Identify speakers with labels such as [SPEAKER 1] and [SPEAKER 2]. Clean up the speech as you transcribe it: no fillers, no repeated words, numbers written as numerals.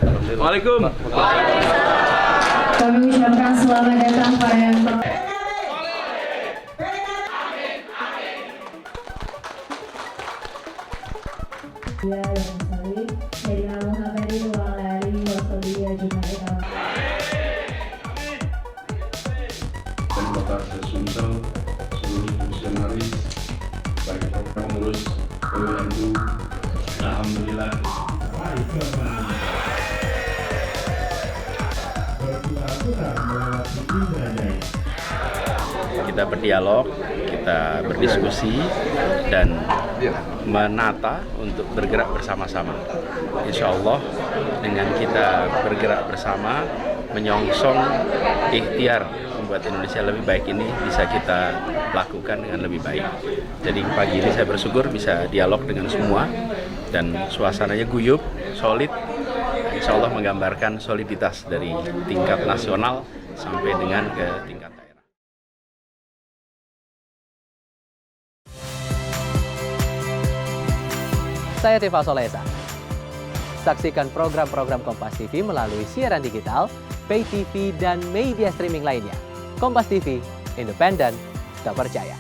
[SPEAKER 1] Waalaikumsalam.
[SPEAKER 2] Kami ucapkan selamat datang pada yang
[SPEAKER 3] dan Bapak Sesumsel, seluruh fungsionaris, baik pengurus PWNU, alhamdulillah.
[SPEAKER 4] Kita berdialog, kita berdiskusi, dan menata untuk bergerak bersama-sama. Insya Allah dengan kita bergerak bersama, menyongsong ikhtiar membuat Indonesia lebih baik ini bisa kita lakukan dengan lebih baik. Jadi pagi ini saya bersyukur bisa dialog dengan semua dan suasananya guyup, solid. Insya Allah menggambarkan soliditas dari tingkat nasional sampai dengan ke tingkat daerah.
[SPEAKER 5] Saya Tifa Solesa. Saksikan program-program Kompas TV melalui siaran digital, pay TV, dan media streaming lainnya. Kompas TV, independen, terpercaya.